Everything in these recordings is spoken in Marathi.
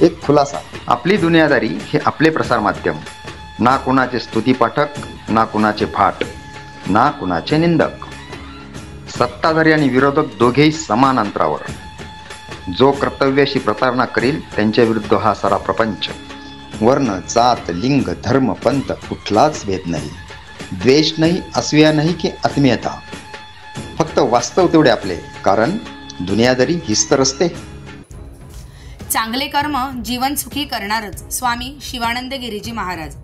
एक खुलासा, आपली दुनियादारी हे आपले प्रसार माध्यम, ना कुणाचे स्तुतीपाठक, ना कुणाचे फाट, ना कुणाचे निंदक, सत्ताधारी आणि विरोधक दोघेही समान अंतरावर. जो कर्तव्याशी प्रतारणा करील त्यांच्या विरुद्ध हा सारा प्रपंच. वर्ण, जात, लिंग, धर्म, पंथ कुठलाच भेद नाही, द्वेष नाही, असूया नाही की आत्मीयता. फक्त वास्तव तेवढे आपले, कारण दुनियादारी हीच तर असते. चांगले कर्म जीवन सुखी करणारच. स्वामी शिवानंद गिरीजी महाराज.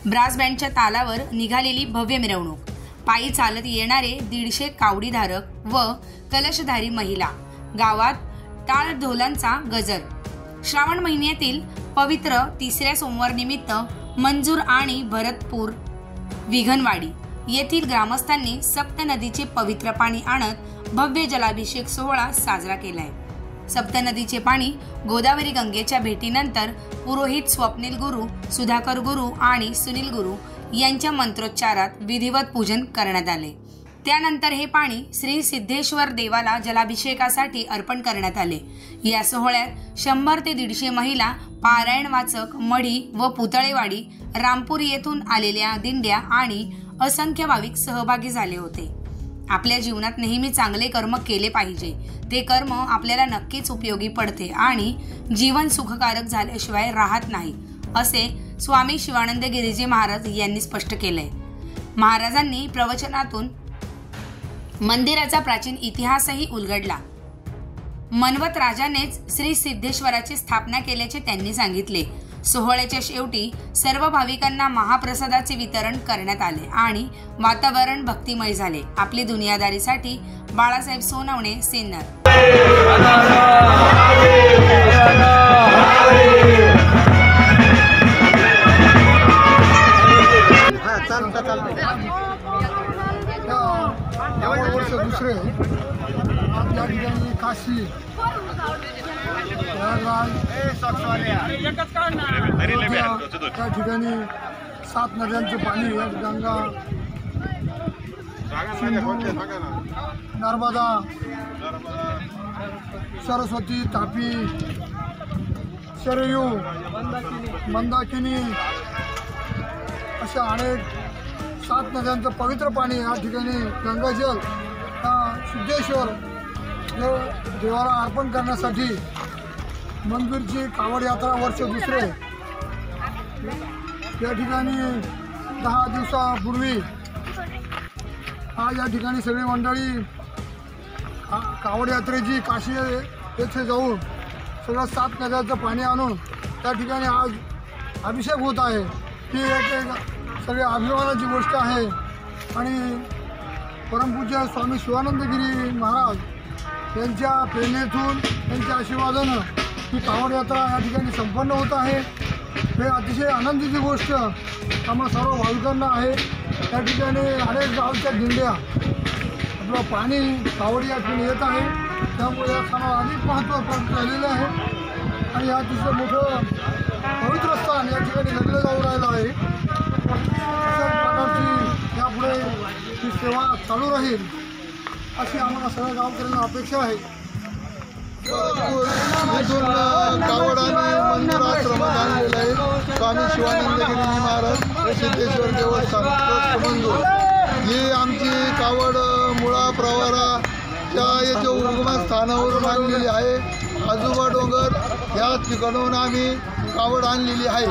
ब्रास बँडच्या तालावर निघालेली भव्य मिरवणूक, पायी चालत येणारे 150 कावडीधारक व कलशधारी महिला, गावात टाळ ढोलांचा गजर. श्रावण महिन्यातील पवित्र तिसऱ्या सोमवार निमित्त मंजूर आणि भरतपूर विघनवाडी येथील ग्रामस्थांनी सप्त नदीचे पवित्र पाणी आणत भव्य जलाभिषेक सोहळा साजरा केलाय. सप्त नदीचे पाणी गोदावरी गंगेच्या भेटीनंतर पुरोहित स्वप्नील गुरु, सुधाकर गुरु आणि सुनील गुरु यांच्या मंत्रोच्चारात विधिवत पूजन करण्यात आले. त्यानंतर हे पाणी श्री सिद्धेश्वर देवाला जलाभिषेकासाठी अर्पण करण्यात आले. या सोहळ्यात 100 ते 150 महिला, पारायण वाचक, मढी व पुतळेवाडी, रामपूर येथून आलेल्या दिंड्या आणि असंख्य भाविक सहभागी झाले होते. आपल्या जीवनात नेहमी चांगले कर्म केले पाहिजे. ते कर्म आपल्याला नक्कीच उपयोगी पडते आणि जीवन सुखकारक झाल्याशिवाय राहत नाही, असे स्वामी शिवानंद गिरीजी महाराज यांनी स्पष्ट केलंय. महाराजांनी प्रवचनातून मंदिराचा प्राचीन इतिहासही उलगडला. मनवत राजानेच श्री सिद्धेश्वराची स्थापना केल्याचे त्यांनी सांगितले. सोहळ्याच्या शेवटी सर्व भाविकांना महाप्रसादाचे वितरण करण्यात आले आणि वातावरण भक्तिमय झाले. आपली दुनियादारीसाठी बाळासाहेब सोनवणे, सिन्नर. दुसरे या ठिकाणी काशी, त्या ठिकाणी 7 नद्यांचे पाणी, गंगा, नर्मदा, सरस्वती, तापी, शरयू, मंदाकिनी अशा अनेक 7 नद्यांचं पवित्र पाणी या ठिकाणी गंगाजल सिद्धेश्वर देवाला अर्पण करण्यासाठी मंदिरची कावड यात्रा वर्ष दुसरे या ठिकाणी 10 दिवसापूर्वी आज या ठिकाणी सगळी मंडळी कावड यात्रेची काशी येथे जाऊन सगळं 7 नद्याचं पाणी आणून त्या ठिकाणी आज अभिषेक होत आहे. ही एक सगळी अभिमानाची गोष्ट आहे आणि परमपूज्य स्वामी शिवानंदगिरी महाराज यांच्या प्रेरणेतून, त्यांच्या आशीर्वादानं ही कावड यात्रा या ठिकाणी संपन्न होत आहे. हे अतिशय आनंदीची गोष्ट आम्हा सर्व भाविकांना आहे. त्या ठिकाणी अनेक गावच्या दिंड्या आपलं पाणी कावड या ठिकाणी येत आहे, त्यामुळे या सणाला अधिक महत्त्व प्राप्त झालेलं आहे आणि हे अतिशय मोठं पवित्र स्थान या ठिकाणी घडलं जाऊ राहिलं आहे. अशा प्रकारची यापुढे ही सेवा चालू राहील अशी आम्हाला सगळ्या गावकऱ्यांना अपेक्षा आहे. कावड आणि मंदिर आश्रमात आणलेलं आहे स्वामी शिवानंदगिरी महाराज सिद्धेश्वर देवस्थान मंजूर. ही आमची कावड मुळा प्रवाराच्या याच्या उगमस्थानावरून आणलेली आहे. आजोबा डोंगर या ठिकाणाहून आम्ही कावड आणलेली आहे.